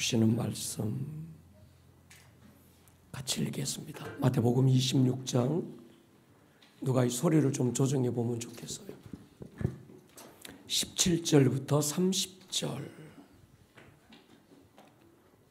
주시는 말씀 같이 읽겠습니다. 마태복음 26장, 누가 이 소리를 좀 조정해 보면 좋겠어요. 17절부터 30절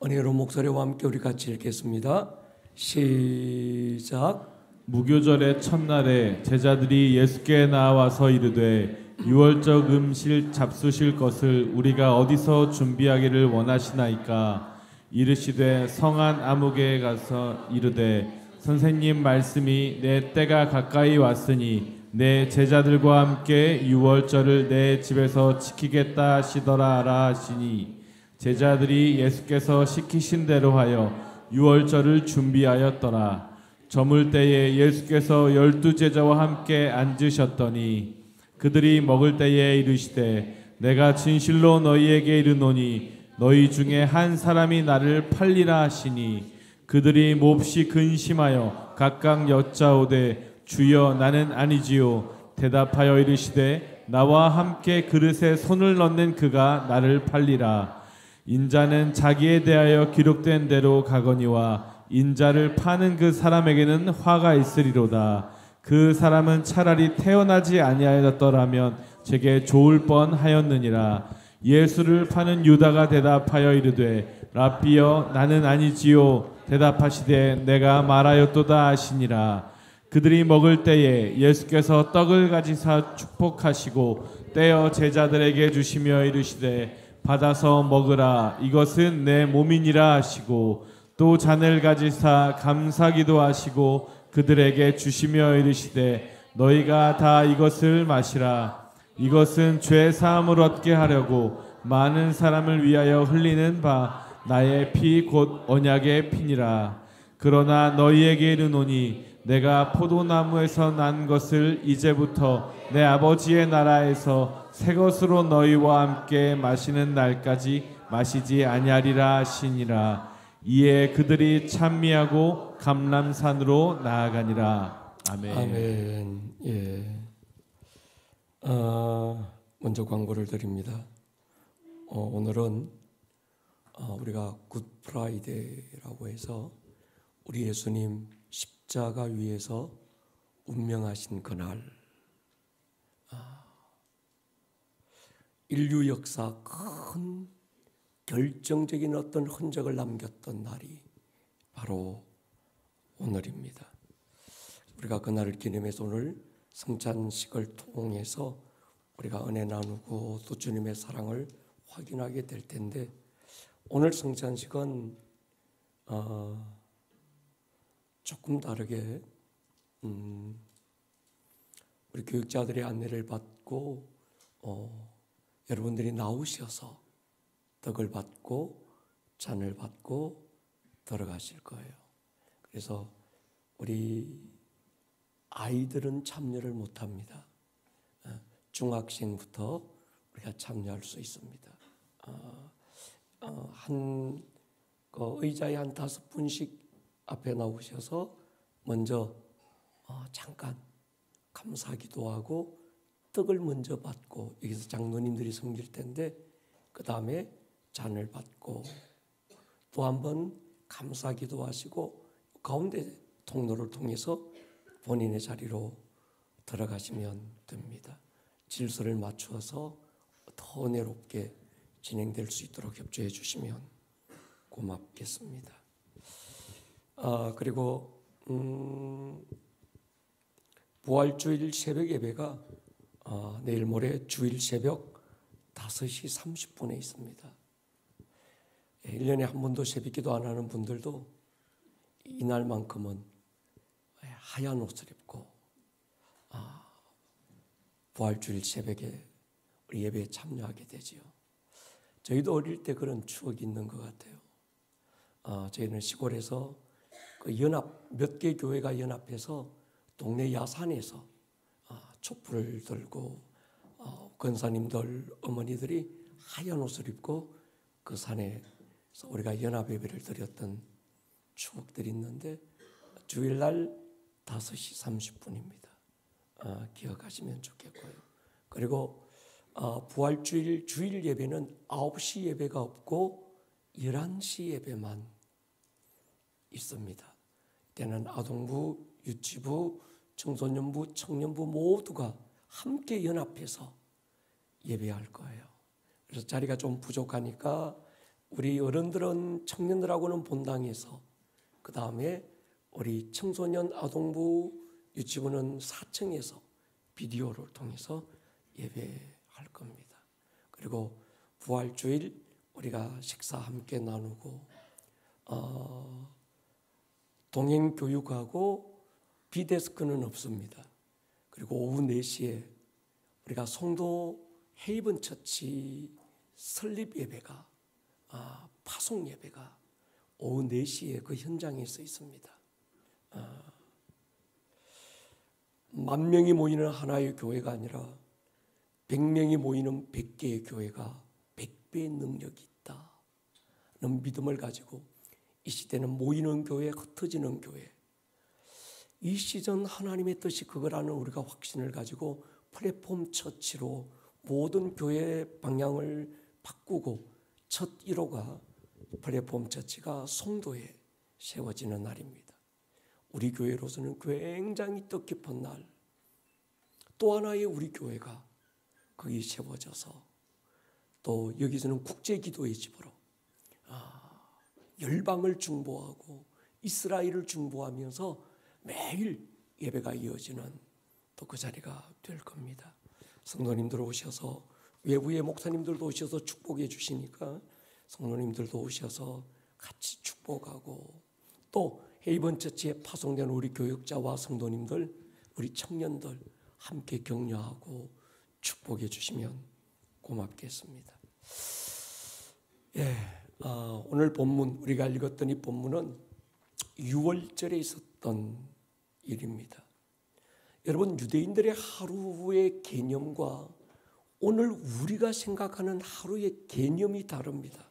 은혜로운 목소리와 함께 우리 같이 읽겠습니다. 시작. 무교절의 첫날에 제자들이 예수께 나와서 이르되 유월절 음식 잡수실 것을 우리가 어디서 준비하기를 원하시나이까? 이르시되 성안 아무개에 가서 이르되 선생님 말씀이 내 때가 가까이 왔으니 내 제자들과 함께 유월절을 내 집에서 지키겠다 하시더라 하시니 제자들이 예수께서 시키신 대로 하여 유월절을 준비하였더라. 저물 때에 예수께서 12제자와 함께 앉으셨더니 그들이 먹을 때에 이르시되 내가 진실로 너희에게 이르노니 너희 중에 한 사람이 나를 팔리라 하시니 그들이 몹시 근심하여 각각 여짜오되 주여 나는 아니지요. 대답하여 이르시되 나와 함께 그릇에 손을 넣는 그가 나를 팔리라. 인자는 자기에 대하여 기록된 대로 가거니와 인자를 파는 그 사람에게는 화가 있으리로다. 그 사람은 차라리 태어나지 아니하였더라면 제게 좋을 뻔하였느니라. 예수를 파는 유다가 대답하여 이르되 랍비여 나는 아니지요. 대답하시되 내가 말하였도다 하시니라. 그들이 먹을 때에 예수께서 떡을 가지사 축복하시고 떼어 제자들에게 주시며 이르시되 받아서 먹으라. 이것은 내 몸이니라 하시고 또 잔을 가지사 감사기도 하시고 그들에게 주시며 이르시되 너희가 다 이것을 마시라. 이것은 죄 사함을 얻게 하려고 많은 사람을 위하여 흘리는 바 나의 피 곧 언약의 피니라. 그러나 너희에게 이르노니 내가 포도나무에서 난 것을 이제부터 내 아버지의 나라에서 새 것으로 너희와 함께 마시는 날까지 마시지 아니하리라 하시니라. 이에 그들이 찬미하고 감람산으로 나아가니라. 아멘. 아멘. 예. 먼저 광고를 드립니다. 오늘은 우리가 굿 프라이데이라고 해서 우리 예수님 십자가 위에서 운명하신 그날, 인류 역사 큰 결정적인 어떤 흔적을 남겼던 날이 바로 오늘입니다. 우리가 그날을 기념해서 오늘 성찬식을 통해서 우리가 은혜 나누고 또 주님의 사랑을 확인하게 될 텐데, 오늘 성찬식은 조금 다르게 우리 교육자들의 안내를 받고 여러분들이 나오셔서 떡을 받고 잔을 받고 들어가실 거예요. 그래서 우리 아이들은 참여를 못합니다. 중학생부터 우리가 참여할 수 있습니다. 한 의자에 한 5분씩 앞에 나오셔서 먼저 잠깐 감사기도 하고 떡을 먼저 받고, 여기서 장로님들이 섬길 텐데 그 다음에 잔을 받고 또 한번 감사기도 하시고 가운데 통로를 통해서 본인의 자리로 들어가시면 됩니다. 질서를 맞추어서 더 은혜롭게 진행될 수 있도록 협조해 주시면 고맙겠습니다. 그리고 부활주일 새벽 예배가 내일 모레 주일 새벽 5시 30분에 있습니다. 1년에 한 번도 새벽기도 안 하는 분들도 이날만큼은 하얀 옷을 입고 부활주일 새벽에 우리 예배에 참여하게 되지요. 저희도 어릴 때 그런 추억이 있는 것 같아요. 저희는 시골에서 그 연합 몇 개 교회가 연합해서 동네 야산에서 촛불을 들고 권사님들 어머니들이 하얀 옷을 입고 그 산에서 우리가 연합 예배를 드렸던 추억들이 있는데 주일날 5시 30분입니다. 기억하시면 좋겠고요. 그리고 부활주일 주일 예배는 9시 예배가 없고 11시 예배만 있습니다. 이때는 아동부, 유치부, 청소년부, 청년부 모두가 함께 연합해서 예배할 거예요. 그래서 자리가 좀 부족하니까 우리 어른들은 청년들하고는 본당에서, 그 다음에 우리 청소년, 아동부, 유치부는 4층에서 비디오를 통해서 예배할 겁니다. 그리고 부활주일 우리가 식사 함께 나누고 동행교육하고 비데스크는 없습니다. 그리고 오후 4시에 우리가 송도 헤이븐 처치 설립 예배가 파송 예배가 오후 4시에 그 현장에서 있습니다. 10,000명이 모이는 하나의 교회가 아니라 100명이 모이는 100개의 교회가 100배의 능력이 있다는 믿음을 가지고 이 시대는 모이는 교회, 흩어지는 교회, 이 시즌 하나님의 뜻이 그거라는 우리가 확신을 가지고 플랫폼 처치로 모든 교회의 방향을 바꾸고 첫 1호가 플랫폼 처치가 송도에 세워지는 날입니다. 우리 교회로서는 굉장히 뜻깊은 날, 또 하나의 우리 교회가 거기 세워져서 또 여기서는 국제기도의 집으로 열방을 중보하고 이스라엘을 중보하면서 매일 예배가 이어지는 또 그 자리가 될 겁니다. 성도님들 오셔서, 외부의 목사님들도 오셔서 축복해 주시니까 성도님들도 오셔서 같이 축복하고, 또 헤이븐 처치에 파송된 우리 교육자와 성도님들, 우리 청년들 함께 격려하고 축복해 주시면 고맙겠습니다. 오늘 본문, 우리가 읽었던 이 본문은 유월절에 있었던 일입니다. 여러분, 유대인들의 하루의 개념과 오늘 우리가 생각하는 하루의 개념이 다릅니다.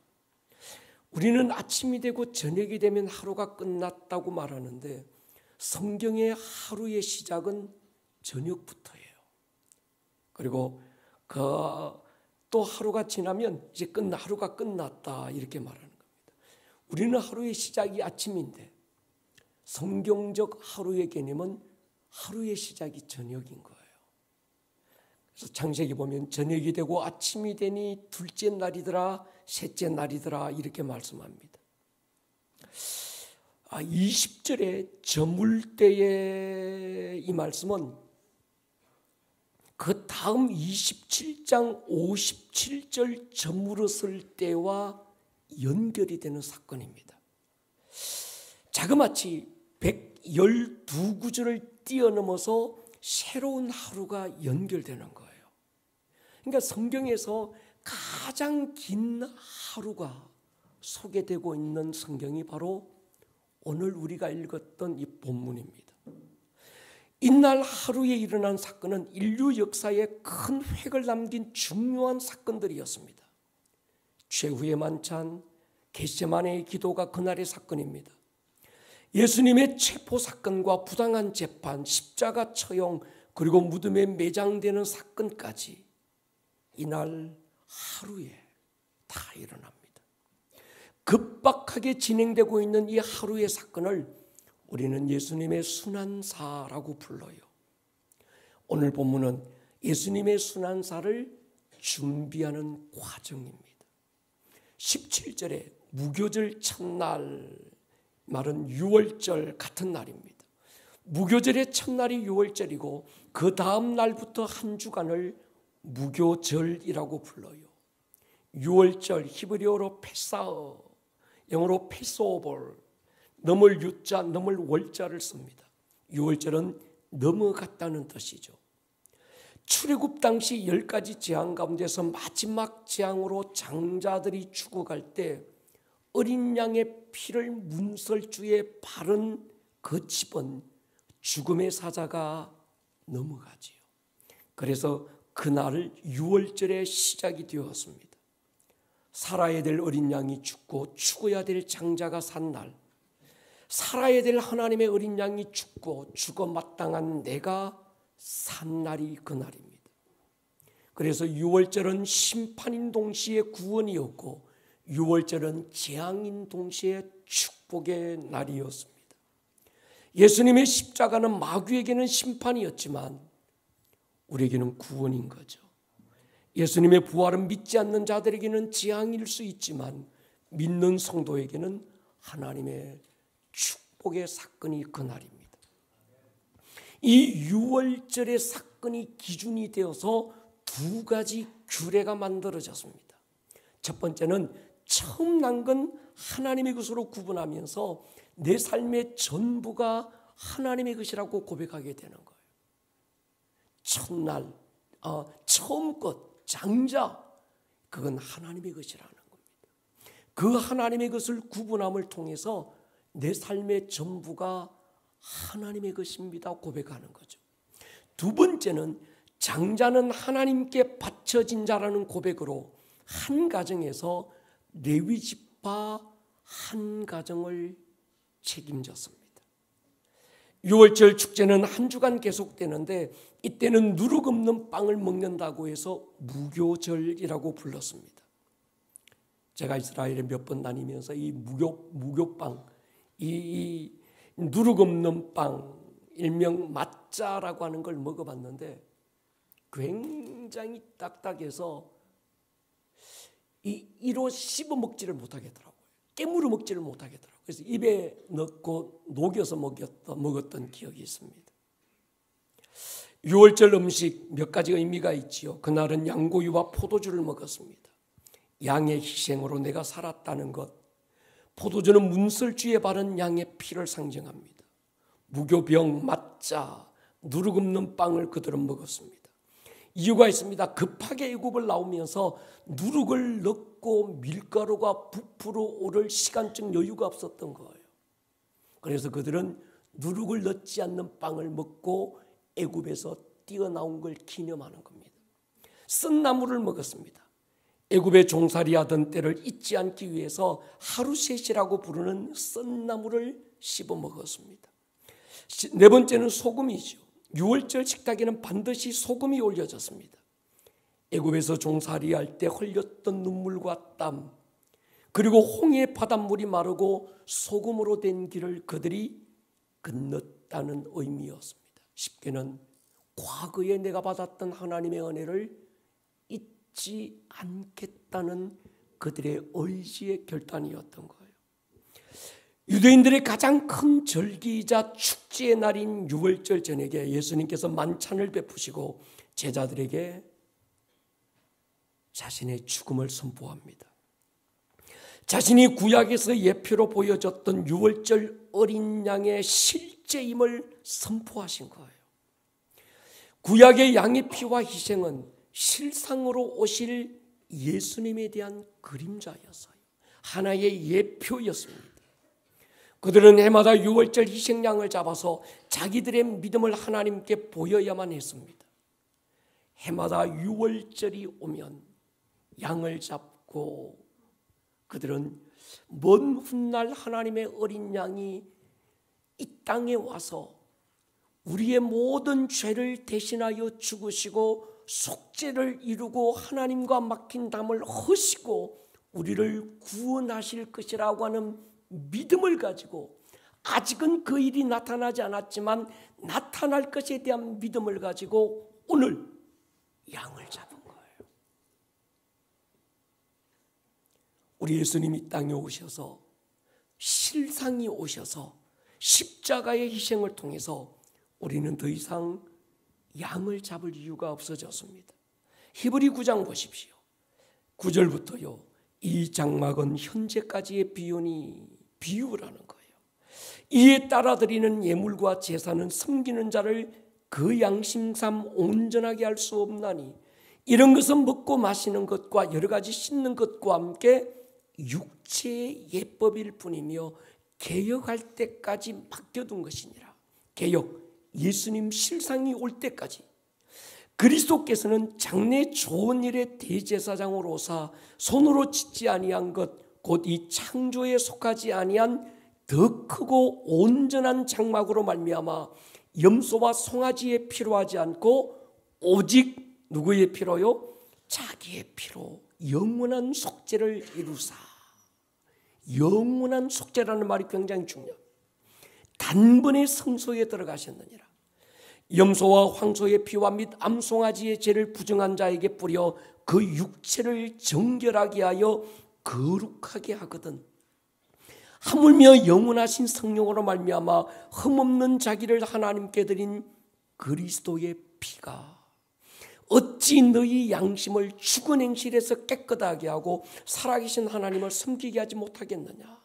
우리는 아침이 되고 저녁이 되면 하루가 끝났다고 말하는데 성경의 하루의 시작은 저녁부터예요. 그리고 또 하루가 지나면 이제 하루가 끝났다 이렇게 말하는 겁니다. 우리는 하루의 시작이 아침인데 성경적 하루의 개념은 하루의 시작이 저녁인 거예요. 그래서 창세기 보면 저녁이 되고 아침이 되니 둘째 날이더라, 셋째 날이더라 이렇게 말씀합니다. 20절에 저물 때의 이 말씀은 그 다음 27장 57절 저물었을 때와 연결이 되는 사건입니다. 자그마치 112구절을 뛰어넘어서 새로운 하루가 연결되는 거예요. 그러니까 성경에서 가장 긴 하루가 소개되고 있는 성경이 바로 오늘 우리가 읽었던 이 본문입니다. 이날 하루에 일어난 사건은 인류 역사에 큰 획을 남긴 중요한 사건들이었습니다. 최후의 만찬, 겟세마네의 기도가 그날의 사건입니다. 예수님의 체포 사건과 부당한 재판, 십자가 처형, 그리고 무덤에 매장되는 사건까지 이날 하루에 다 일어납니다. 급박하게 진행되고 있는 이 하루의 사건을 우리는 예수님의 순환사라고 불러요. 오늘 본문은 예수님의 순환사를 준비하는 과정입니다. 17절에 무교절 첫날, 말은 유월절 같은 날입니다. 무교절의 첫날이 유월절이고 그 다음 날부터 한 주간을 무교절이라고 불러요. 유월절, 히브리어로 페사어, 영어로 패스오버, 넘을 유자, 넘을 월자를 씁니다. 유월절은 넘어갔다는 뜻이죠. 출애굽 당시 10가지 재앙 가운데서 마지막 재앙으로 장자들이 죽어갈 때 어린 양의 피를 문설주에 바른 그 집은 죽음의 사자가 넘어가지요. 그래서 그날을 유월절의 시작이 되었습니다. 살아야 될 어린 양이 죽고 죽어야 될 장자가 산 날, 살아야 될 하나님의 어린 양이 죽고 죽어 마땅한 내가 산 날이 그날입니다. 그래서 유월절은 심판인 동시에 구원이었고 유월절은 재앙인 동시에 축복의 날이었습니다. 예수님의 십자가는 마귀에게는 심판이었지만 우리에게는 구원인 거죠. 예수님의 부활은 믿지 않는 자들에게는 재앙일 수 있지만 믿는 성도에게는 하나님의 축복의 사건이 그날입니다. 이 유월절의 사건이 기준이 되어서 두 가지 규례가 만들어졌습니다. 첫 번째는 처음 난 건 하나님의 것으로 구분하면서 내 삶의 전부가 하나님의 것이라고 고백하게 되는 거예요. 첫날, 처음 것, 장자, 그건 하나님의 것이라는 겁니다. 그 하나님의 것을 구분함을 통해서 내 삶의 전부가 하나님의 것입니다 고백하는 거죠. 두 번째는 장자는 하나님께 바쳐진 자라는 고백으로 한 가정에서 레위 지파 한 가정을 책임졌습니다. 유월절 축제는 한 주간 계속되는데 이때는 누룩 없는 빵을 먹는다고 해서 무교절이라고 불렀습니다. 제가 이스라엘에 몇 번 다니면서 이 무교빵, 이 누룩 없는 빵, 일명 마짜라고 하는 걸 먹어봤는데 굉장히 딱딱해서 이로 씹어 먹지를 못하겠더라고요. 깨물어 먹지를 못하겠더라고요. 그래서 입에 넣고 녹여서 먹었던 기억이 있습니다. 유월절 음식 몇 가지 의미가 있지요. 그날은 양고기와 포도주를 먹었습니다. 양의 희생으로 내가 살았다는 것. 포도주는 문설주에 바른 양의 피를 상징합니다. 무교병, 마짜, 누룩 없는 빵을 그들은 먹었습니다. 이유가 있습니다. 급하게 애굽을 나오면서 누룩을 넣고 밀가루가 부풀어 오를 시간적 여유가 없었던 거예요. 그래서 그들은 누룩을 넣지 않는 빵을 먹고 애굽에서 뛰어나온 걸 기념하는 겁니다. 쓴 나물을 먹었습니다. 애굽에 종살이하던 때를 잊지 않기 위해서 하루셋이라고 부르는 쓴 나물을 씹어 먹었습니다. 네 번째는 소금이죠. 유월절 식탁에는 반드시 소금이 올려졌습니다. 애굽에서 종살이할 때 흘렸던 눈물과 땀, 그리고 홍해 바닷물이 마르고 소금으로 된 길을 그들이 건넜다는 의미였습니다. 쉽게는 과거에 내가 받았던 하나님의 은혜를 잊지 않겠다는 그들의 의지의 결단이었던 거예요. 유대인들의 가장 큰 절기이자 축제의 날인 유월절 저녁에 예수님께서 만찬을 베푸시고 제자들에게 자신의 죽음을 선포합니다. 자신이 구약에서 예표로 보여줬던 유월절 어린 양의 실제임을 선포하신 거예요. 구약의 양의 피와 희생은 실상으로 오실 예수님에 대한 그림자였어요. 하나의 예표였습니다. 그들은 해마다 유월절 희생양을 잡아서 자기들의 믿음을 하나님께 보여야만 했습니다. 해마다 유월절이 오면 양을 잡고 그들은 먼 훗날 하나님의 어린 양이 이 땅에 와서 우리의 모든 죄를 대신하여 죽으시고 속죄를 이루고 하나님과 막힌 담을 허시고 우리를 구원하실 것이라고 하는 믿음을 가지고 아직은 그 일이 나타나지 않았지만 나타날 것에 대한 믿음을 가지고 오늘 양을 잡은 거예요. 우리 예수님이 땅에 오셔서 실상이 오셔서 십자가의 희생을 통해서 우리는 더 이상 양을 잡을 이유가 없어졌습니다. 히브리 9장 보십시오. 9절부터요. 이 장막은 현재까지의 비유라는 거예요. 이에 따라 드리는 예물과 제사는 섬기는 자를 그 양심삼 온전하게 할 수 없나니 이런 것은 먹고 마시는 것과 여러 가지 씻는 것과 함께 육체의 예법일 뿐이며 개혁할 때까지 맡겨둔 것이니라. 개혁, 예수님 실상이 올 때까지. 그리스도께서는 장래 좋은 일의 대제사장으로 오사 손으로 짓지 아니한 것 곧 이 창조에 속하지 아니한 더 크고 온전한 장막으로 말미암아 염소와 송아지의 피로 하지 않고 오직 누구의 피로요? 자기의 피로 영원한 속죄를 이루사. 영원한 속죄라는 말이 굉장히 중요합니다. 단번에 성소에 들어가셨느니라. 염소와 황소의 피와 및 암송아지의 죄를 부정한 자에게 뿌려 그 육체를 정결하게 하여 거룩하게 하거든. 하물며 영원하신 성령으로 말미암아 흠없는 자기를 하나님께 드린 그리스도의 피가 어찌 너희 양심을 죽은 행실에서 깨끗하게 하고 살아계신 하나님을 섬기게 하지 못하겠느냐.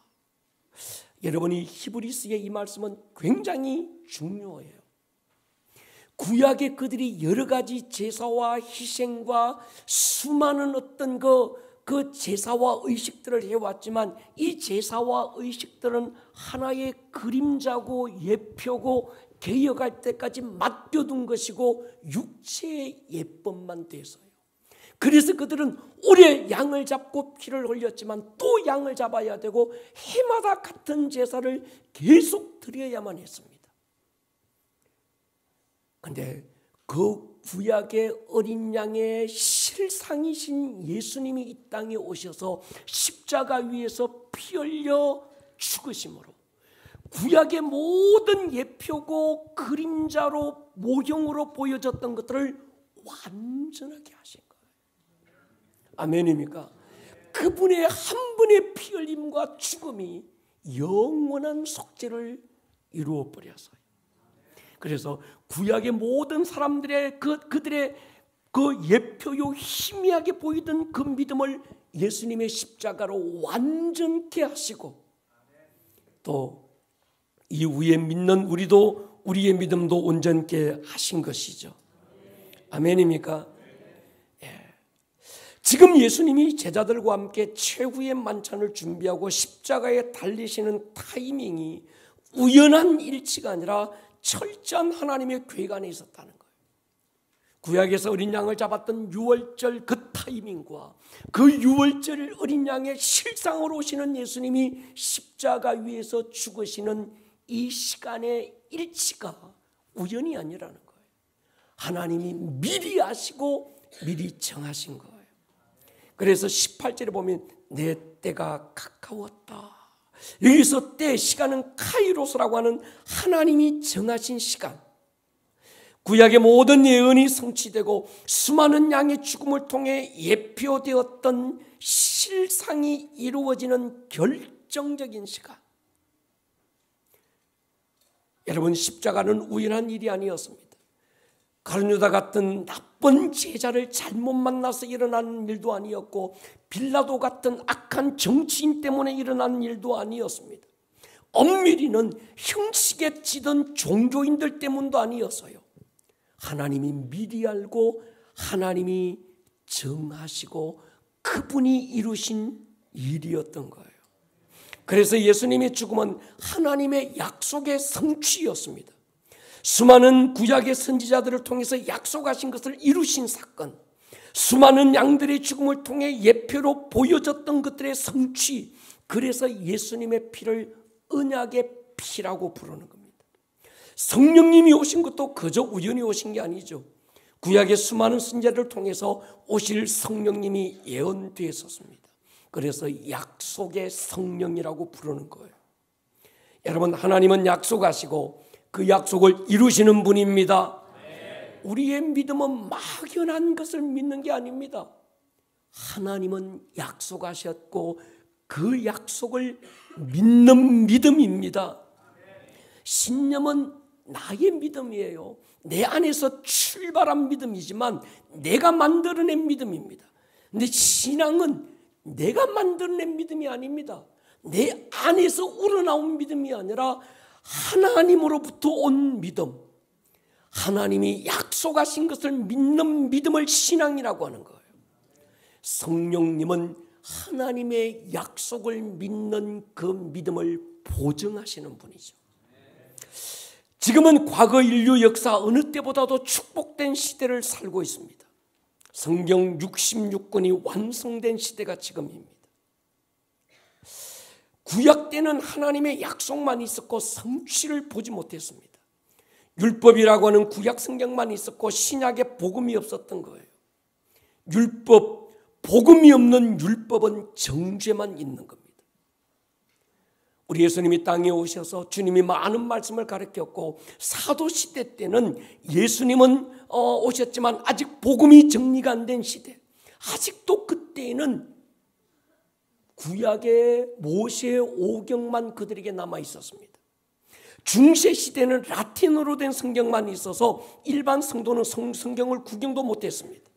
여러분이 히브리서의 이 말씀은 굉장히 중요해요. 구약에 그들이 여러 가지 제사와 희생과 수많은 어떤 그 제사와 의식들을 해왔지만 이 제사와 의식들은 하나의 그림자고 예표고 개혁할 때까지 맡겨둔 것이고 육체의 예법만 돼서요. 그래서 그들은 오래 양을 잡고 피를 흘렸지만 또 양을 잡아야 되고 해마다 같은 제사를 계속 드려야만 했습니다. 그런데 그 구약의 어린 양의 실상이신 예수님이 이 땅에 오셔서 십자가 위에서 피 흘려 죽으심으로 구약의 모든 예표고 그림자로 모형으로 보여졌던 것들을 완전하게 하신 거예요. 아멘입니까? 그분의 한 분의 피 흘림과 죽음이 영원한 속죄를 이루어 버렸어요. 그래서 구약의 모든 사람들의 그들의 그 예표요 희미하게 보이던 그 믿음을 예수님의 십자가로 완전케 하시고 또 이후에 믿는 우리의 믿음도 온전케 하신 것이죠. 아멘입니까? 예. 지금 예수님이 제자들과 함께 최후의 만찬을 준비하고 십자가에 달리시는 타이밍이 우연한 일치가 아니라 철저한 하나님의 계획안에 있었다는 거예요. 구약에서 어린 양을 잡았던 유월절 그 타이밍과 그 유월절 어린 양의 실상으로 오시는 예수님이 십자가 위에서 죽으시는 이 시간의 일치가 우연이 아니라는 거예요. 하나님이 미리 아시고 미리 정하신 거예요. 그래서 18절에 보면 내 때가 가까웠다. 여기서 때, 시간은 카이로스라고 하는 하나님이 정하신 시간. 구약의 모든 예언이 성취되고 수많은 양의 죽음을 통해 예표되었던 실상이 이루어지는 결정적인 시간. 여러분, 십자가는 우연한 일이 아니었습니다. 가룟유다 같은 나쁜 제자를 잘못 만나서 일어나는 일도 아니었고 빌라도 같은 악한 정치인 때문에 일어나는 일도 아니었습니다. 엄밀히는 형식에 찌든 종교인들 때문도 아니었어요. 하나님이 미리 알고 하나님이 정하시고 그분이 이루신 일이었던 거예요. 그래서 예수님의 죽음은 하나님의 약속의 성취였습니다. 수많은 구약의 선지자들을 통해서 약속하신 것을 이루신 사건, 수많은 양들의 죽음을 통해 예표로 보여졌던 것들의 성취, 그래서 예수님의 피를 언약의 피라고 부르는 겁니다. 성령님이 오신 것도 그저 우연히 오신 게 아니죠. 구약의 수많은 선지자들을 통해서 오실 성령님이 예언되었습니다. 그래서 약속의 성령이라고 부르는 거예요. 여러분, 하나님은 약속하시고 그 약속을 이루시는 분입니다. 우리의 믿음은 막연한 것을 믿는 게 아닙니다. 하나님은 약속하셨고 그 약속을 믿는 믿음입니다. 신념은 나의 믿음이에요. 내 안에서 출발한 믿음이지만 내가 만들어낸 믿음입니다. 근데 신앙은 내가 만들어낸 믿음이 아닙니다. 내 안에서 우러나온 믿음이 아니라 하나님으로부터 온 믿음, 하나님이 약속하신 것을 믿는 믿음을 신앙이라고 하는 거예요. 성령님은 하나님의 약속을 믿는 그 믿음을 보증하시는 분이죠. 지금은 과거 인류 역사 어느 때보다도 축복된 시대를 살고 있습니다. 성경 66권이 완성된 시대가 지금입니다. 구약 때는 하나님의 약속만 있었고 성취를 보지 못했습니다. 율법이라고 하는 구약 성경만 있었고 신약에 복음이 없었던 거예요. 율법, 복음이 없는 율법은 정죄만 있는 겁니다. 우리 예수님이 땅에 오셔서 주님이 많은 말씀을 가르쳤고 사도 시대 때는 예수님은 오셨지만 아직 복음이 정리가 안 된 시대, 아직도 그때에는 구약의 모세의 오경만 그들에게 남아 있었습니다. 중세 시대는 라틴어로 된 성경만 있어서 일반 성도는 성경을 구경도 못했습니다.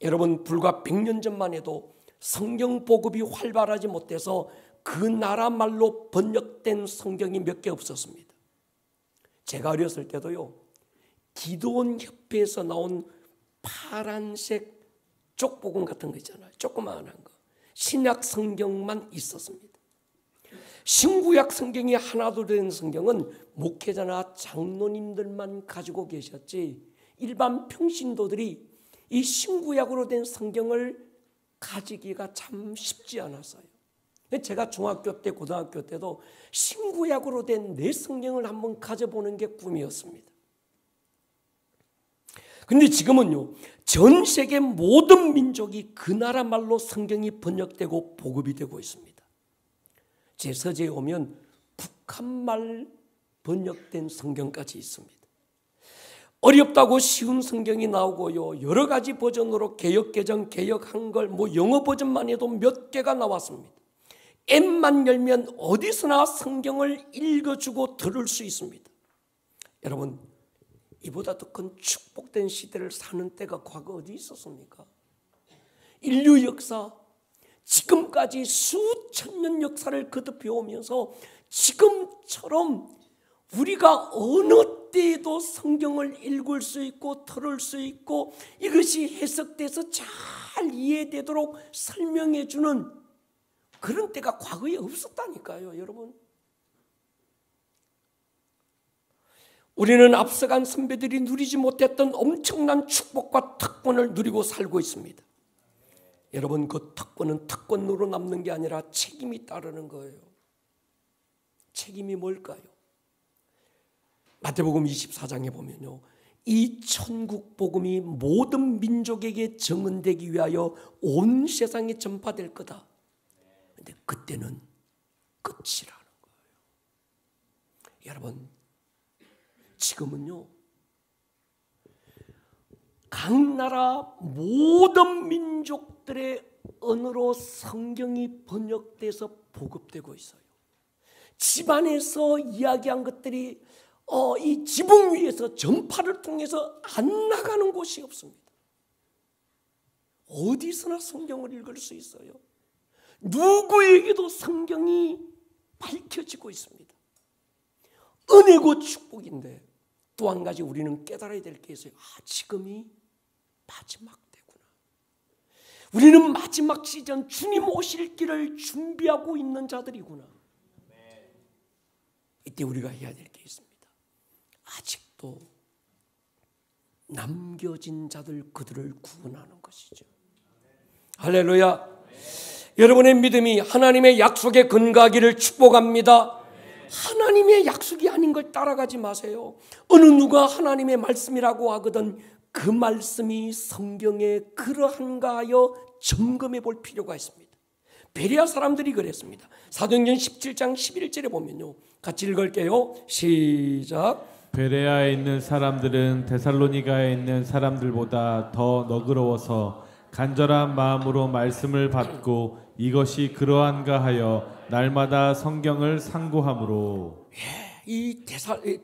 여러분, 불과 100년 전만 해도 성경 보급이 활발하지 못해서 그 나라 말로 번역된 성경이 몇 개 없었습니다. 제가 어렸을 때도요, 기도원 협회에서 나온 파란색 쪽복음 같은 거 있잖아요. 조그마한 거. 신약 성경만 있었습니다. 신구약 성경이 하나도 된 성경은 목회자나 장로님들만 가지고 계셨지 일반 평신도들이 이 신구약으로 된 성경을 가지기가 참 쉽지 않았어요. 제가 중학교 때, 고등학교 때도 신구약으로 된 내 성경을 한번 가져보는 게 꿈이었습니다. 근데 지금은요, 전 세계 모든 민족이 그 나라 말로 성경이 번역되고 보급이 되고 있습니다. 제 서재에 오면 북한말 번역된 성경까지 있습니다. 어렵다고 쉬운 성경이 나오고요, 여러 가지 버전으로 개역개정, 개역한글, 영어 버전만 해도 몇 개가 나왔습니다. 앱만 열면 어디서나 성경을 읽어주고 들을 수 있습니다. 여러분, 이보다 더 큰 축복된 시대를 사는 때가 과거 어디 있었습니까? 인류 역사, 지금까지 수천 년 역사를 거듭해 오면서 지금처럼 우리가 어느 때에도 성경을 읽을 수 있고 들을 수 있고 이것이 해석돼서 잘 이해되도록 설명해 주는 그런 때가 과거에 없었다니까요, 여러분. 우리는 앞서간 선배들이 누리지 못했던 엄청난 축복과 특권을 누리고 살고 있습니다. 여러분, 그 특권은 특권으로 남는 게 아니라 책임이 따르는 거예요. 책임이 뭘까요? 마태복음 24장에 보면요, 이 천국 복음이 모든 민족에게 증언되기 위하여 온 세상에 전파될 거다. 근데 그때는 끝이라는 거예요. 여러분, 지금은요, 각 나라 모든 민족들의 언어로 성경이 번역돼서 보급되고 있어요. 집안에서 이야기한 것들이 이 지붕 위에서 전파를 통해서 안 나가는 곳이 없습니다. 어디서나 성경을 읽을 수 있어요. 누구에게도 성경이 밝혀지고 있습니다. 은혜고 축복인데 또 한 가지 우리는 깨달아야 될 게 있어요. 지금이 마지막 때구나. 우리는 마지막 시즌 주님 오실 길을 준비하고 있는 자들이구나. 이때 우리가 해야 될 게 있습니다. 아직도 남겨진 자들, 그들을 구원하는 것이죠. 할렐루야. 여러분의 믿음이 하나님의 약속에 근거하기를 축복합니다. 하나님의 약속이 아닌 걸 따라가지 마세요. 어느 누가 하나님의 말씀이라고 하거든 그 말씀이 성경에 그러한가 하여 점검해 볼 필요가 있습니다. 베레아 사람들이 그랬습니다. 사도행전 17장 11절에 보면요, 같이 읽을게요. 시작. 베레아에 있는 사람들은 데살로니가에 있는 사람들보다 더 너그러워서 간절한 마음으로 말씀을 받고 이것이 그러한가 하여 날마다 성경을 상고함으로. 이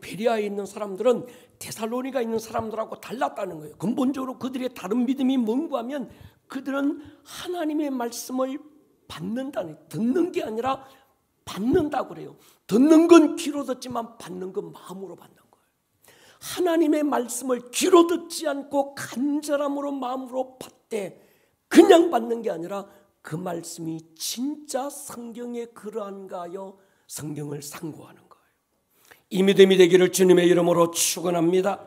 베레아에 있는 사람들은 데살로니가 있는 사람들하고 달랐다는 거예요. 근본적으로 그들의 다른 믿음이 뭔가 하면 그들은 하나님의 말씀을 받는다는, 듣는 게 아니라 받는다고 그래요. 듣는 건 귀로 듣지만 받는 건 마음으로 받는 거예요. 하나님의 말씀을 귀로 듣지 않고 간절함으로 마음으로 받되 그냥 받는 게 아니라 그 말씀이 진짜 성경에 그러한가 하여 성경을 상고하는 거예요. 이 믿음이 되기를 주님의 이름으로 축원합니다.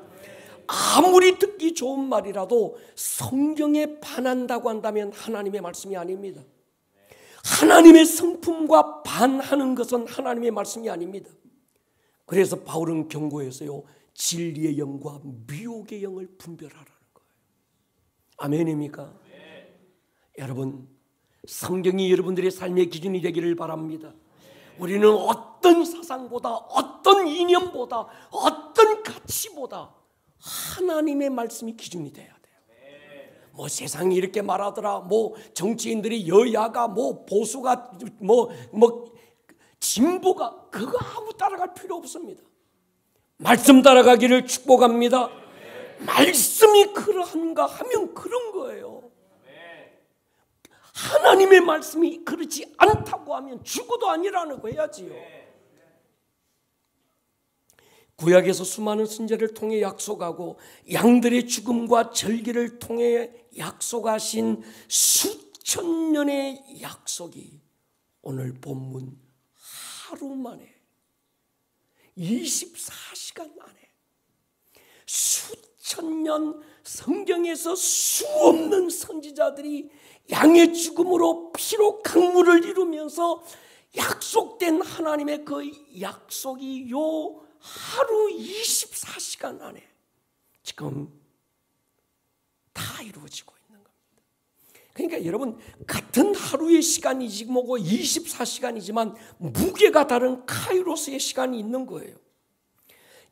아무리 듣기 좋은 말이라도 성경에 반한다고 한다면 하나님의 말씀이 아닙니다. 하나님의 성품과 반하는 것은 하나님의 말씀이 아닙니다. 그래서 바울은 경고해서요, 진리의 영과 미혹의 영을 분별하라는 거예요. 아멘입니까? 여러분, 성경이 여러분들의 삶의 기준이 되기를 바랍니다. 우리는 어떤 사상보다, 어떤 이념보다, 어떤 가치보다 하나님의 말씀이 기준이 돼야 돼요. 뭐 세상이 이렇게 말하더라, 뭐 정치인들이, 여야가, 뭐 보수가, 뭐 진보가, 그거 아무 따라갈 필요 없습니다. 말씀 따라가기를 축복합니다. 말씀이 그러한가 하면 그런 거예요. 하나님의 말씀이 그렇지 않다고 하면 죽어도 아니라는 거 해야지요. 구약에서 수많은 선지자를 통해 약속하고 양들의 죽음과 절기를 통해 약속하신 수천 년의 약속이 오늘 본문 하루 만에 24시간 안에 수천 년 성경에서 수없는 선지자들이 양의 죽음으로 피로 강물을 이루면서 약속된 하나님의 그 약속이 요 하루 24시간 안에 지금 다 이루어지고 있는 겁니다. 그러니까 여러분, 같은 하루의 시간이지 뭐고 24시간이지만 무게가 다른 카이로스의 시간이 있는 거예요.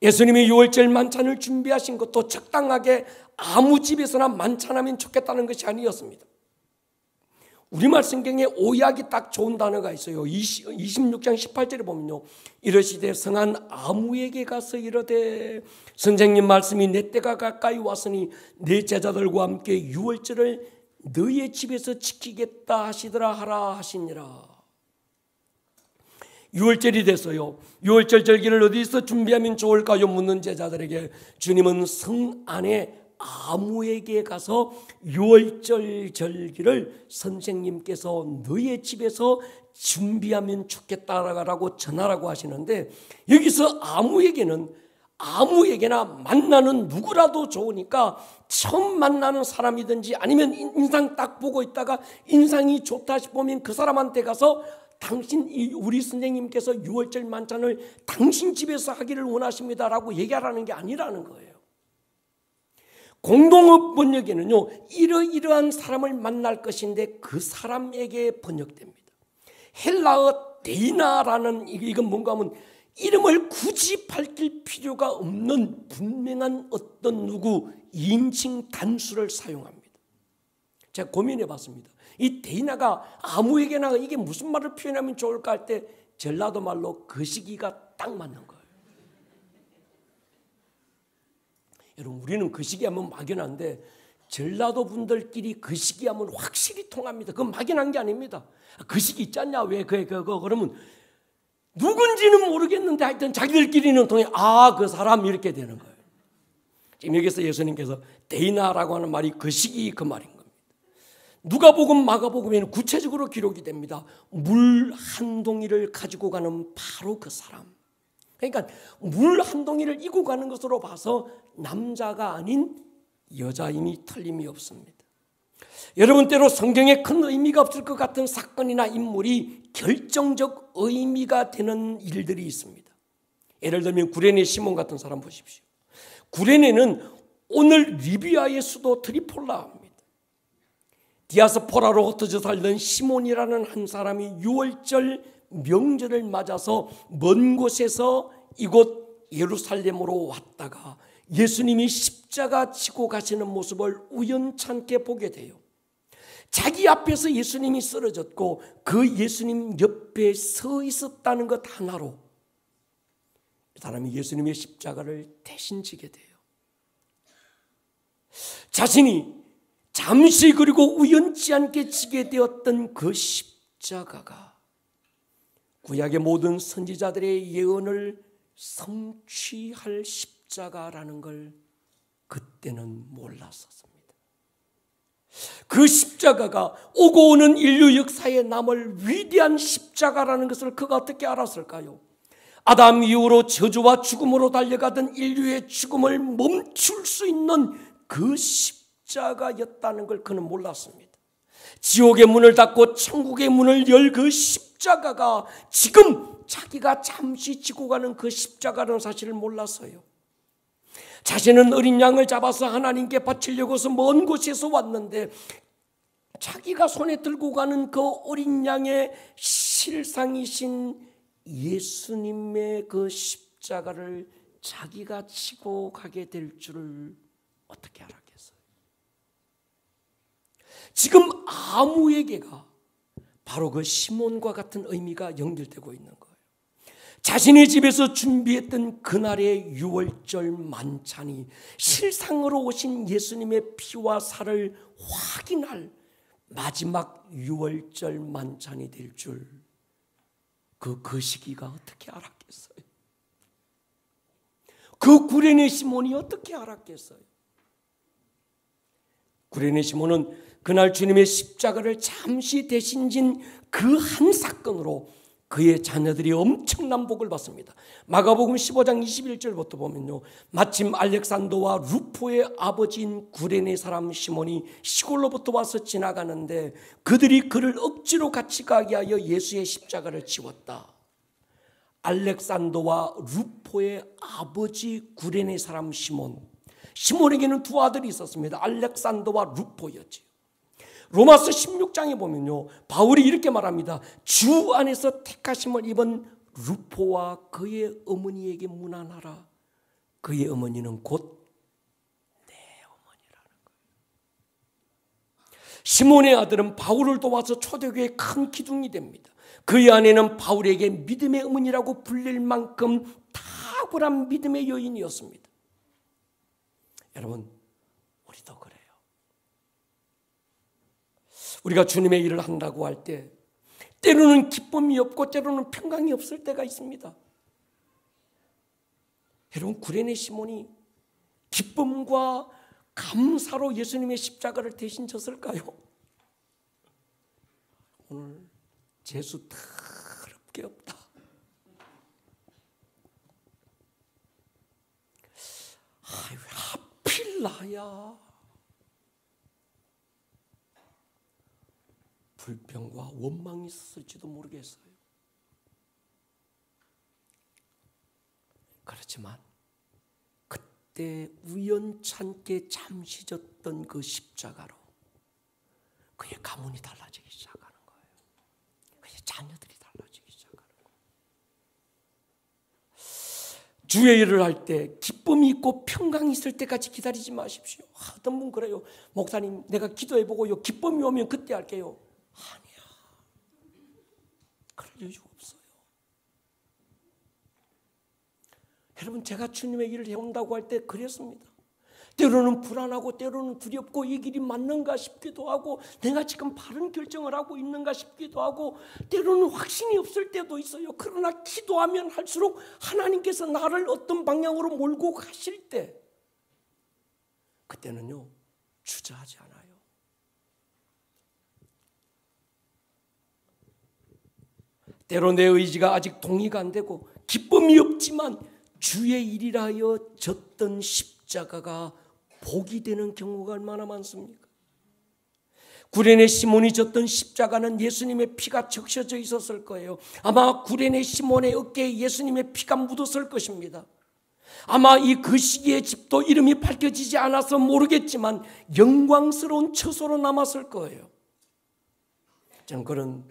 예수님이 유월절 만찬을 준비하신 것도 적당하게 아무 집에서나 만찬하면 좋겠다는 것이 아니었습니다. 우리말 성경에 오약이 딱 좋은 단어가 있어요. 26장 18절에 보면요, 이르시되 성한 아무에게 가서 이르되 선생님 말씀이 내 때가 가까이 왔으니 내 제자들과 함께 유월절을 너의 집에서 지키겠다 하시더라 하라 하시니라. 유월절이 됐어요. 유월절 절기를 어디서 준비하면 좋을까요? 묻는 제자들에게 주님은 성 안에 아무에게 가서 유월절 절기를 선생님께서 너의 집에서 준비하면 좋겠다라고 전하라고 하시는데, 여기서 아무에게는 아무에게나 만나는 누구라도 좋으니까 처음 만나는 사람이든지 아니면 인상 딱 보고 있다가 인상이 좋다 싶으면 그 사람한테 가서 우리 선생님께서 유월절 만찬을 당신 집에서 하기를 원하십니다라고 얘기하라는 게 아니라는 거예요. 공동어 번역에는요, 이러이러한 사람을 만날 것인데 그 사람에게 번역됩니다. 헬라어 데이나라는, 이건 뭔가 하면 이름을 굳이 밝힐 필요가 없는 분명한 어떤 누구 인칭 단수를 사용합니다. 제가 고민해 봤습니다. 이 데이나가 아무에게나 이게 무슨 말을 표현하면 좋을까 할 때 전라도 말로 거시기가 딱 맞는 거예요. 여러분, 우리는 거시기 하면 막연한데 전라도 분들끼리 거시기 하면 확실히 통합니다. 그건 막연한 게 아닙니다. 거시기 있지 않냐? 왜 그러면 누군지는 모르겠는데 하여튼 자기들끼리는 통해, 그 사람 이렇게 되는 거예요. 지금 여기서 예수님께서 데이나라고 하는 말이 거시기 그 말인 겁니다. 누가복음, 마가복음에는 구체적으로 기록이 됩니다. 물 한 동이를 가지고 가는 바로 그 사람. 그러니까 물 한 동이를 이고 가는 것으로 봐서 남자가 아닌 여자임이 틀림이 없습니다. 여러분, 때로 성경에 큰 의미가 없을 것 같은 사건이나 인물이 결정적 의미가 되는 일들이 있습니다. 예를 들면 구레네 시몬 같은 사람 보십시오. 구레네는 오늘 리비아의 수도 트리폴라입니다. 디아스포라로 흩어져 살던 시몬이라는 한 사람이 유월절 명절을 맞아서 먼 곳에서 이곳 예루살렘으로 왔다가 예수님이 십자가 지고 가시는 모습을 우연찮게 보게 돼요. 자기 앞에서 예수님이 쓰러졌고 그 예수님 옆에 서 있었다는 것 하나로 이 사람이 예수님의 십자가를 대신 지게 돼요. 자신이 잠시 그리고 우연치 않게 지게 되었던 그 십자가가 구약의 모든 선지자들의 예언을 성취할 십자가라는 걸 그때는 몰랐었습니다. 그 십자가가 오고 오는 인류 역사에 남을 위대한 십자가라는 것을 그가 어떻게 알았을까요? 아담 이후로 저주와 죽음으로 달려가던 인류의 죽음을 멈출 수 있는 그 십자가였다는 걸 그는 몰랐습니다. 지옥의 문을 닫고 천국의 문을 열 그 십자가가 지금 자기가 잠시 지고 가는 그 십자가라는 사실을 몰랐어요. 자신은 어린 양을 잡아서 하나님께 바치려고 해서 먼 곳에서 왔는데 자기가 손에 들고 가는 그 어린 양의 실상이신 예수님의 그 십자가를 자기가 지고 가게 될 줄을 어떻게 알았겠어요? 지금 아무에게가 바로 그 시몬과 같은 의미가 연결되고 있는 거예요. 자신의 집에서 준비했던 그날의 유월절 만찬이 실상으로 오신 예수님의 피와 살을 확인할 마지막 유월절 만찬이 될 줄 그 시기가 어떻게 알았겠어요? 그 구레네 시몬이 어떻게 알았겠어요? 구레네 시몬은 그날 주님의 십자가를 잠시 대신 진 그 한 사건으로 그의 자녀들이 엄청난 복을 받습니다. 마가복음 15장 21절부터 보면요, 마침 알렉산더와 루포의 아버지인 구레네 사람 시몬이 시골로부터 와서 지나가는데 그들이 그를 억지로 같이 가게 하여 예수의 십자가를 지웠다. 알렉산더와 루포의 아버지 구레네 사람 시몬, 시몬에게는 두 아들이 있었습니다. 알렉산더와 루포였지요. 로마서 16장에 보면요, 바울이 이렇게 말합니다. 주 안에서 택하심을 입은 루포와 그의 어머니에게 문안하라. 그의 어머니는 곧 내 어머니라는 거예요. 시몬의 아들은 바울을 도와서 초대교회의 큰 기둥이 됩니다. 그의 아내는 바울에게 믿음의 어머니라고 불릴 만큼 탁월한 믿음의 여인이었습니다. 여러분, 우리도 그래요. 우리가 주님의 일을 한다고 할 때 때로는 기쁨이 없고 때로는 평강이 없을 때가 있습니다. 여러분, 구레네 시몬이 기쁨과 감사로 예수님의 십자가를 대신 졌을까요? 오늘 재수 더럽게 없다. 왜 하필 나야? 불평과 원망이 있었을지도 모르겠어요. 그렇지만 그때 우연찮게 잠시 졌던 그 십자가로 그의 가문이 달라지기 시작하는 거예요. 그의 자녀들이 달라지기 시작하는 거예요. 주의 일을 할 때 기쁨이 있고 평강이 있을 때까지 기다리지 마십시오. 어떤 분 그래요. 목사님, 내가 기도해보고요, 기쁨이 오면 그때 할게요. 아니야. 그럴 이유가 없어요. 여러분, 제가 주님의 일을 해온다고 할 때 그랬습니다. 때로는 불안하고 때로는 두렵고 이 길이 맞는가 싶기도 하고 내가 지금 바른 결정을 하고 있는가 싶기도 하고 때로는 확신이 없을 때도 있어요. 그러나 기도하면 할수록 하나님께서 나를 어떤 방향으로 몰고 가실 때 그때는요, 주저하지 않아요. 때로 내 의지가 아직 동의가 안 되고 기쁨이 없지만 주의 일이라 하여 졌던 십자가가 복이 되는 경우가 얼마나 많습니까? 구레네 시몬이 졌던 십자가는 예수님의 피가 적셔져 있었을 거예요. 아마 구레네 시몬의 어깨에 예수님의 피가 묻었을 것입니다. 아마 그 시기의 집도 이름이 밝혀지지 않아서 모르겠지만 영광스러운 처소로 남았을 거예요. 저는 그런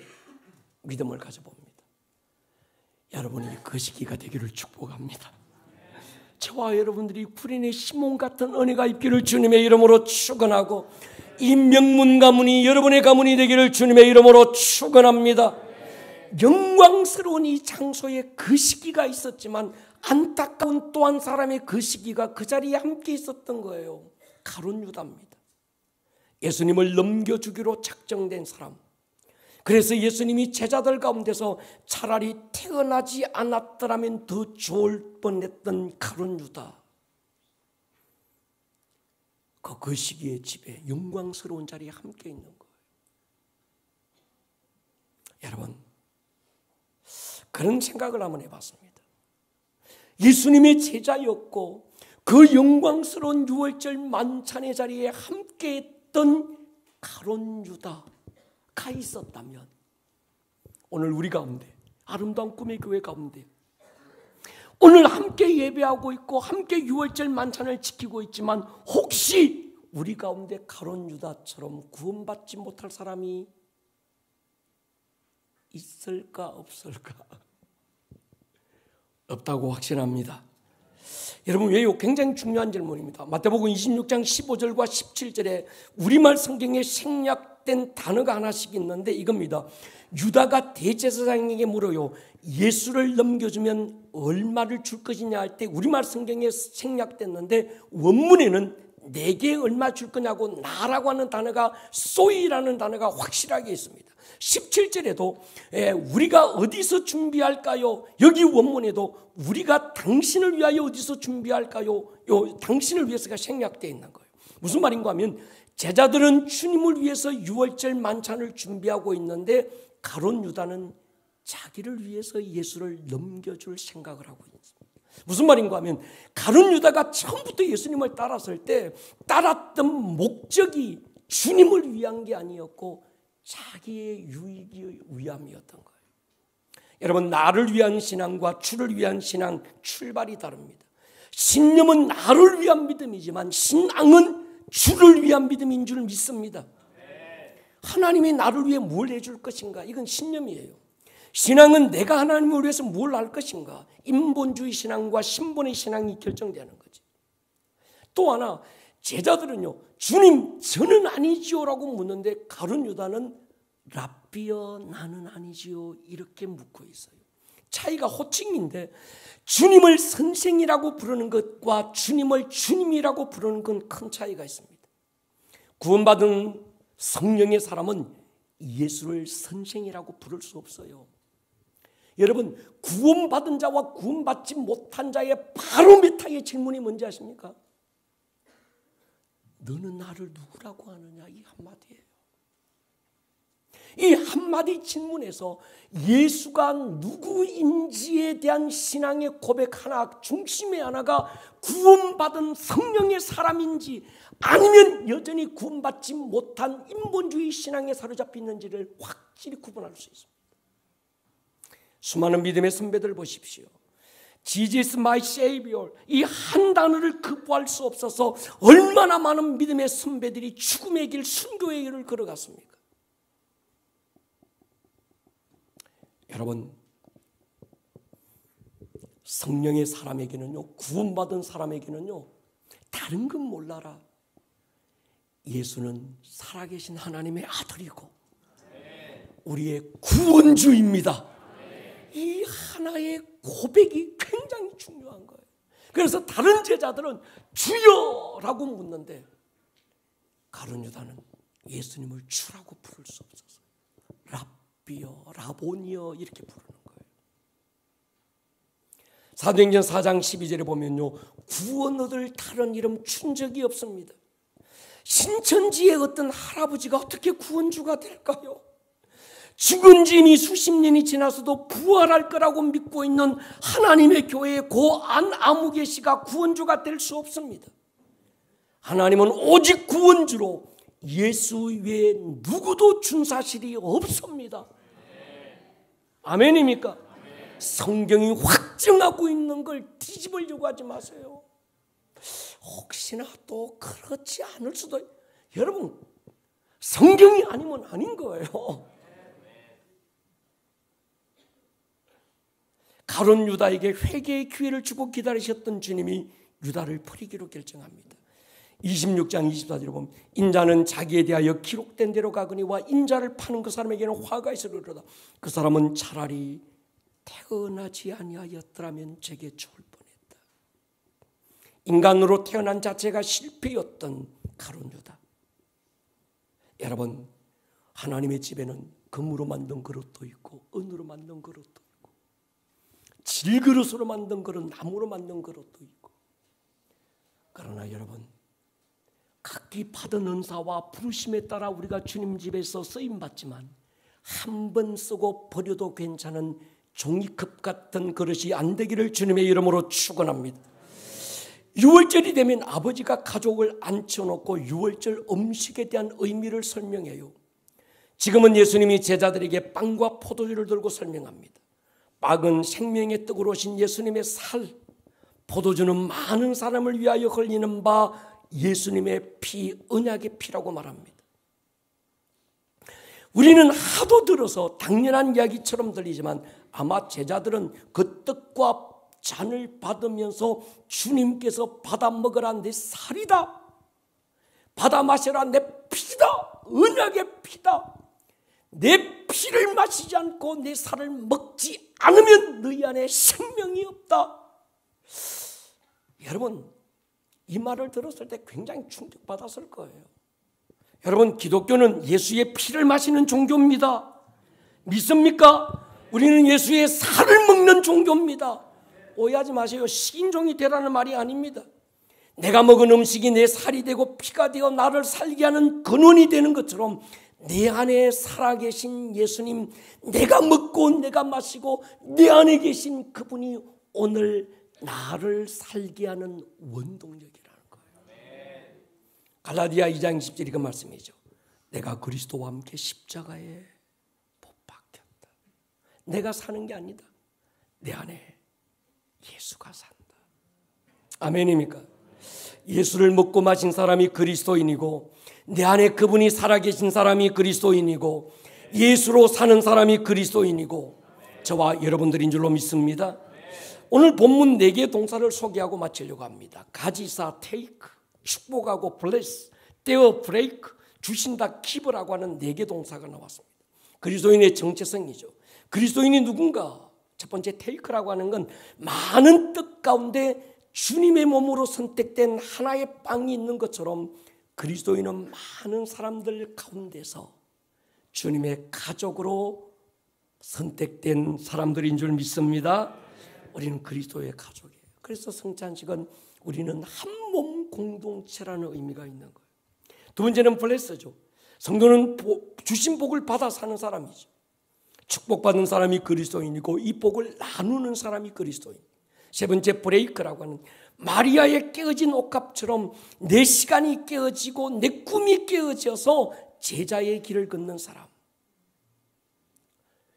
믿음을 가져봅니다. 여러분이 그 시기가 되기를 축복합니다. 저와 여러분들이 구레네 시몬 같은 은혜가 있기를 주님의 이름으로 축원하고 이 명문 가문이 여러분의 가문이 되기를 주님의 이름으로 축원합니다. 영광스러운 이 장소에 그 시기가 있었지만 안타까운 또 한 사람의 그 시기가 그 자리에 함께 있었던 거예요. 가룟 유다입니다. 예수님을 넘겨주기로 작정된 사람. 그래서 예수님이 제자들 가운데서 차라리 태어나지 않았더라면 더 좋을 뻔했던 가룟 유다. 그 시기의 집에 영광스러운 자리에 함께 있는 거예요. 여러분, 그런 생각을 한번 해봤습니다. 예수님의 제자였고 그 영광스러운 유월절 만찬의 자리에 함께 했던 가룟 유다가 있었다면 오늘 우리 가운데 아름다운 꿈의 교회 가운데 오늘 함께 예배하고 있고 함께 유월절 만찬을 지키고 있지만 혹시 우리 가운데 가룟 유다처럼 구원받지 못할 사람이 있을까 없을까? 없다고 확신합니다. 여러분, 왜요? 굉장히 중요한 질문입니다. 마태복음 26장 15절과 17절에 우리말 성경에 생략된 단어가 하나씩 있는데 이겁니다. 유다가 대제사장에게 물어요. 예수를 넘겨주면 얼마를 줄 것이냐 할 때 우리말 성경에 생략됐는데 원문에는 내게 얼마 줄 거냐고 나라고 하는 단어가 소이라는 단어가 확실하게 있습니다. 17절에도 우리가 어디서 준비할까요? 여기 원문에도 우리가 당신을 위하여 어디서 준비할까요? 당신을 위해서가 생략되어 있는 거예요. 무슨 말인가 하면 제자들은 주님을 위해서 유월절 만찬을 준비하고 있는데 가룟 유다는 자기를 위해서 예수를 넘겨줄 생각을 하고 있습니다. 무슨 말인가 하면 가룟 유다가 처음부터 예수님을 따랐을 때 따랐던 목적이 주님을 위한 게 아니었고 자기의 유익이 위함이었던 거예요. 여러분, 나를 위한 신앙과 주를 위한 신앙 출발이 다릅니다. 신념은 나를 위한 믿음이지만 신앙은 주를 위한 믿음인 줄 믿습니다. 하나님이 나를 위해 뭘 해줄 것인가? 이건 신념이에요. 신앙은 내가 하나님을 위해서 뭘 할 것인가? 인본주의 신앙과 신본의 신앙이 결정되는 거지. 또 하나, 제자들은요, 주님 저는 아니지요 라고 묻는데 가룟 유다는 랍비여 나는 아니지요 이렇게 묻고 있어요. 차이가 호칭인데 주님을 선생이라고 부르는 것과 주님을 주님이라고 부르는 건 큰 차이가 있습니다. 구원받은 성령의 사람은 예수를 선생이라고 부를 수 없어요. 여러분, 구원받은 자와 구원받지 못한 자의 바로 메타의 질문이 뭔지 아십니까? 너는 나를 누구라고 하느냐, 이 한마디예요. 이 한마디 질문에서 예수가 누구인지에 대한 신앙의 고백 하나, 중심의 하나가 구원받은 성령의 사람인지 아니면 여전히 구원받지 못한 인본주의 신앙에 사로잡혀 있는지를 확실히 구분할 수 있습니다. 수많은 믿음의 선배들 보십시오. Jesus my Savior, 이 한 단어를 극복할 수 없어서 얼마나 많은 믿음의 선배들이 죽음의 길, 순교의 길을 걸어갔습니까? 여러분, 성령의 사람에게는요, 구원받은 사람에게는요, 다른 건 몰라라. 예수는 살아계신 하나님의 아들이고 우리의 구원주입니다. 이 하나의 고백이 굉장히 중요한 거예요. 그래서 다른 제자들은 주여라고 묻는데 가룟 유다는 예수님을 주라고 부를 수 없어서 랍비여, 라보니여 이렇게 부르는 거예요. 사도행전 4장 12절에 보면요, 구원 얻을 다른 이름 준 적이 없습니다. 신천지의 어떤 할아버지가 어떻게 구원주가 될까요? 죽은 지 이미 수십 년이 지나서도 부활할 거라고 믿고 있는 하나님의 교회의 고 안아무개 씨가 구원주가 될 수 없습니다. 하나님은 오직 구원주로 예수 외에 누구도 준 사실이 없습니다. 아멘입니까? 성경이 확정하고 있는 걸 뒤집으려고 하지 마세요. 혹시나 또 그렇지 않을 수도. 여러분, 성경이 아니면 아닌 거예요. 가룟 유다에게 회개의 기회를 주고 기다리셨던 주님이 유다를 버리기로 결정합니다. 26장 24절에 보면 인자는 자기에 대하여 기록된 대로 가거니와 인자를 파는 그 사람에게는 화가 있으리로다. 그 사람은 차라리 태어나지 아니하였더라면 제게 좋을 뻔했다. 인간으로 태어난 자체가 실패였던 가룟 유다. 여러분, 하나님의 집에는 금으로 만든 그릇도 있고 은으로 만든 그릇도 있고 질그릇으로 만든 그릇, 나무로 만든 그릇도 있고. 그러나 여러분, 각기 받은 은사와 부르심에 따라 우리가 주님 집에서 쓰임받지만 한 번 쓰고 버려도 괜찮은 종이컵 같은 그릇이 안 되기를 주님의 이름으로 축원합니다. 유월절이 되면 아버지가 가족을 앉혀놓고 유월절 음식에 대한 의미를 설명해요. 지금은 예수님이 제자들에게 빵과 포도주를 들고 설명합니다. 빵은 생명의 떡으로 오신 예수님의 살, 포도주는 많은 사람을 위하여 흘리는 바 예수님의 피, 언약의 피라고 말합니다. 우리는 하도 들어서 당연한 이야기처럼 들리지만 아마 제자들은 그 떡과 잔을 받으면서 주님께서 받아 먹으라 내 살이다, 받아 마시라 내 피다, 언약의 피다. 내 피를 마시지 않고 내 살을 먹지 않으면 너희 안에 생명이 없다. 여러분, 이 말을 들었을 때 굉장히 충격받았을 거예요. 여러분, 기독교는 예수의 피를 마시는 종교입니다. 믿습니까? 우리는 예수의 살을 먹는 종교입니다. 오해하지 마세요. 식인종이 되라는 말이 아닙니다. 내가 먹은 음식이 내 살이 되고 피가 되어 나를 살게 하는 근원이 되는 것처럼 내 안에 살아계신 예수님, 내가 먹고 내가 마시고 내 안에 계신 그분이 오늘 나를 살게 하는 원동력이라는 거예요. 갈라디아 2장 10절 이거 말씀이죠. 내가 그리스도와 함께 십자가에 못 박혔다. 내가 사는 게 아니다. 내 안에 예수가 산다. 아멘입니까? 예수를 먹고 마신 사람이 그리스도인이고, 내 안에 그분이 살아계신 사람이 그리스도인이고, 예수로 사는 사람이 그리스도인이고, 저와 여러분들인 줄로 믿습니다. 오늘 본문 4개의 동사를 소개하고 마치려고 합니다. 가지사, 테이크, 축복하고 블레스, 떼어, 브레이크, 주신다, 기브라고 하는 4개 동사가 나왔습니다. 그리스도인의 정체성이죠. 그리스도인이 누군가? 첫 번째 테이크라고 하는 건 많은 뜻 가운데 주님의 몸으로 선택된 하나의 빵이 있는 것처럼 그리스도인은 많은 사람들 가운데서 주님의 가족으로 선택된 사람들인 줄 믿습니다. 우리는 그리스도의 가족이에요. 그래서 성찬식은 우리는 한 몸 공동체라는 의미가 있는 거예요. 두 번째는 블레스죠. 성도는 주신 복을 받아 사는 사람이죠. 축복받은 사람이 그리스도인이고 이 복을 나누는 사람이 그리스도인. 세 번째 브레이크라고 하는 마리아의 깨어진 옥합처럼 내 시간이 깨어지고 내 꿈이 깨어져서 제자의 길을 걷는 사람.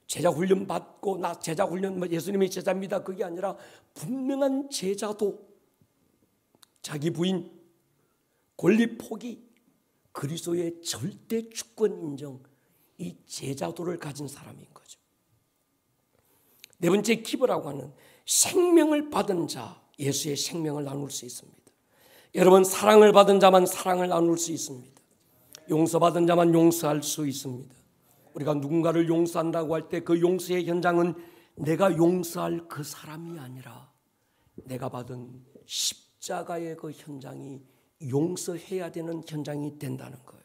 제자 훈련 받고 나 제자 훈련 예수님의 제자입니다. 그게 아니라 분명한 제자도 자기 부인 권리 포기 그리스도의 절대 주권 인정 이 제자도를 가진 사람인 거죠. 네 번째 기브라고 하는 생명을 받은 자, 예수의 생명을 나눌 수 있습니다. 여러분, 사랑을 받은 자만 사랑을 나눌 수 있습니다. 용서받은 자만 용서할 수 있습니다. 우리가 누군가를 용서한다고 할 때 그 용서의 현장은 내가 용서할 그 사람이 아니라 내가 받은 십자가의 그 현장이 용서해야 되는 현장이 된다는 거예요.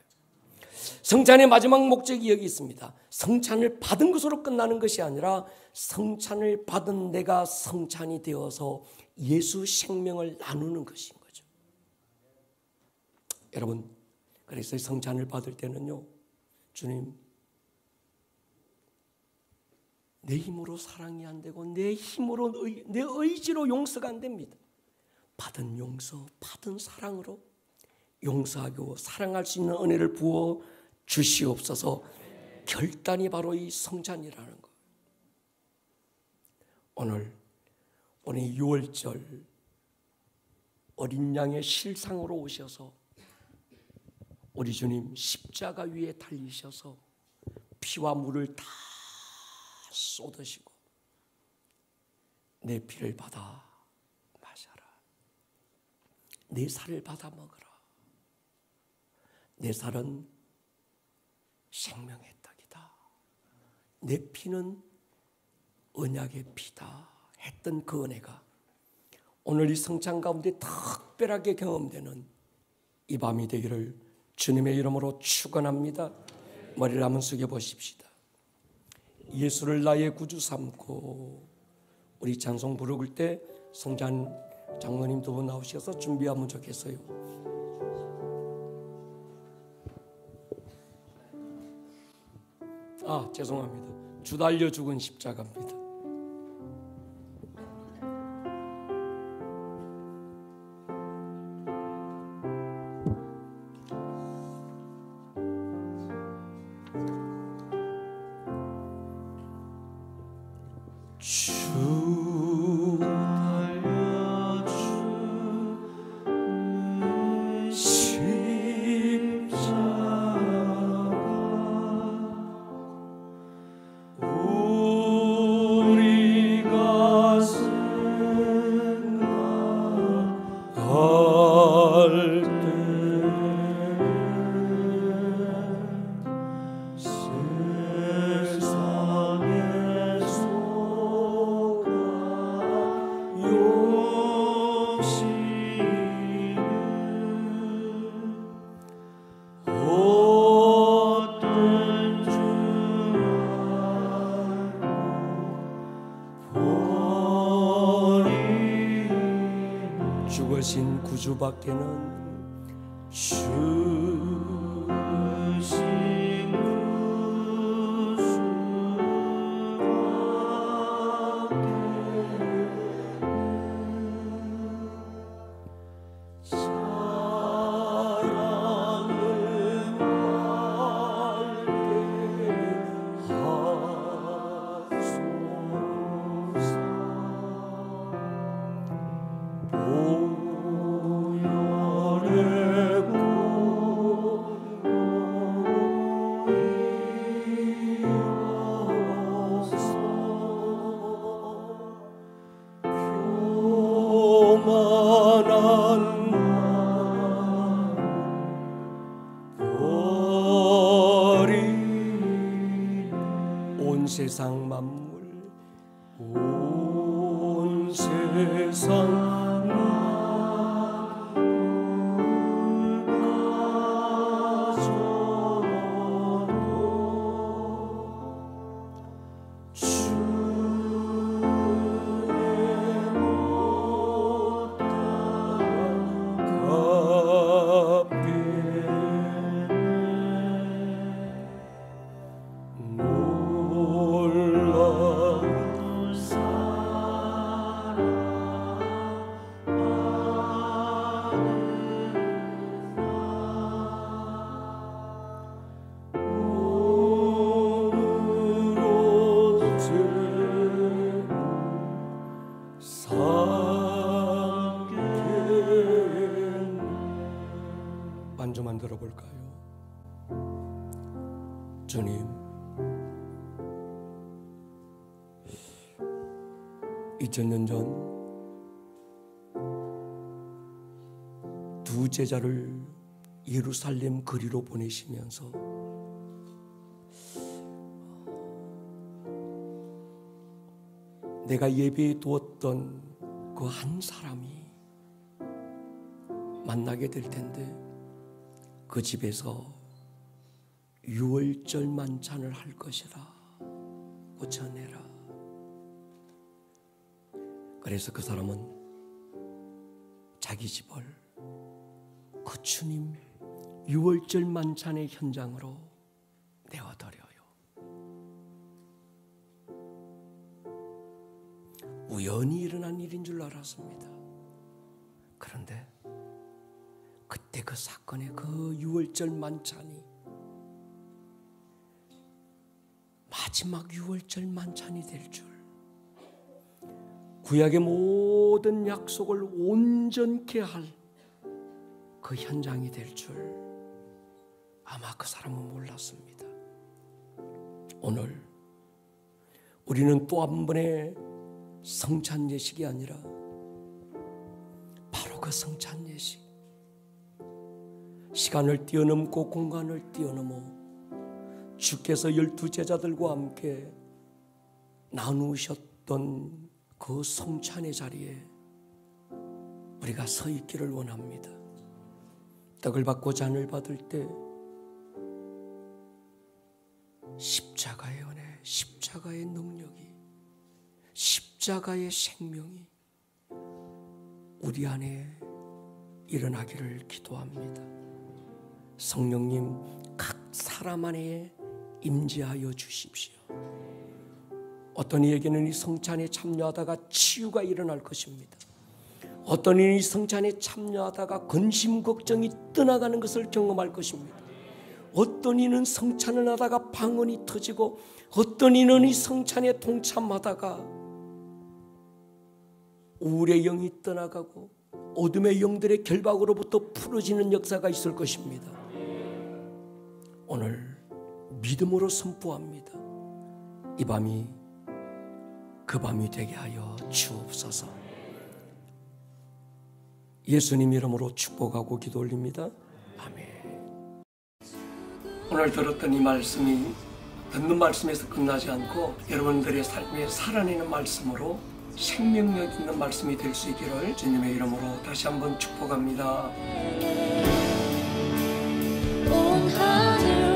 성찬의 마지막 목적이 여기 있습니다. 성찬을 받은 것으로 끝나는 것이 아니라 성찬을 받은 내가 성찬이 되어서 예수 생명을 나누는 것인 거죠. 여러분, 그래서 성찬을 받을 때는요, 주님, 내 힘으로 사랑이 안 되고 내 힘으로 내 의지로 용서가 안 됩니다. 받은 용서, 받은 사랑으로 용서하고 사랑할 수 있는 은혜를 부어 주시옵소서. 결단이 바로 이 성찬이라는 거. 오늘 6월절 어린 양의 실상으로 오셔서 우리 주님 십자가 위에 달리셔서 피와 물을 다 쏟으시고 내 피를 받아 마셔라. 내 살을 받아 먹어라. 내 살은 생명의 떡이다. 내 피는 언약의 피다 했던 그 은혜가 오늘 이 성찬 가운데 특별하게 경험되는 이 밤이 되기를 주님의 이름으로 축원합니다. 머리를 한번 숙여 보십시다. 예수를 나의 구주 삼고 우리 찬송 부르실 때 성찬 장로님 두 분 나오셔서 준비하면 좋겠어요. 죄송합니다. 주 달려 죽은 십자가입니다. 우리 가슴 죽으신 구주밖에는 온 세상 만물 온 세상 반주만 들어볼까요? 주님, 2000년 전 두 제자를 예루살렘 거리로 보내시면서 내가 예배에 두었던 그 한 사람이 만나게 될 텐데 그 집에서 유월절 만찬을 할 것이라 전해라. 그래서 그 사람은 자기 집을 그 주님 유월절 만찬의 현장으로 내어드려요. 우연히 일어난 일인 줄 알았습니다. 그런데 그때 그 사건의 그 유월절 만찬이 마지막 유월절 만찬이 될 줄, 구약의 모든 약속을 온전케 할 그 현장이 될 줄 아마 그 사람은 몰랐습니다. 오늘 우리는 또 한 번의 성찬 예식이 아니라 바로 그 성찬 예식, 시간을 뛰어넘고 공간을 뛰어넘어 주께서 12 제자들과 함께 나누셨던 그 성찬의 자리에 우리가 서 있기를 원합니다. 떡을 받고 잔을 받을 때 십자가의 은혜, 십자가의 능력이, 십자가의 생명이 우리 안에 일어나기를 기도합니다. 성령님, 각 사람 안에 임재하여 주십시오. 어떤 이에게는 이 성찬에 참여하다가 치유가 일어날 것입니다. 어떤 이는 이 성찬에 참여하다가 근심 걱정이 떠나가는 것을 경험할 것입니다. 어떤 이는 성찬을 하다가 방언이 터지고, 어떤 이는 이 성찬에 동참하다가 우울의 영이 떠나가고 어둠의 영들의 결박으로부터 풀어지는 역사가 있을 것입니다. 오늘 믿음으로 선포합니다. 이 밤이 그 밤이 되게 하여 주옵소서. 예수님 이름으로 축복하고 기도 올립니다. 아멘. 오늘 들었던 이 말씀이 듣는 말씀에서 끝나지 않고 여러분들의 삶에 살아내는 말씀으로 생명력 있는 말씀이 될 수 있기를 주님의 이름으로 다시 한번 축복합니다. 온 하늘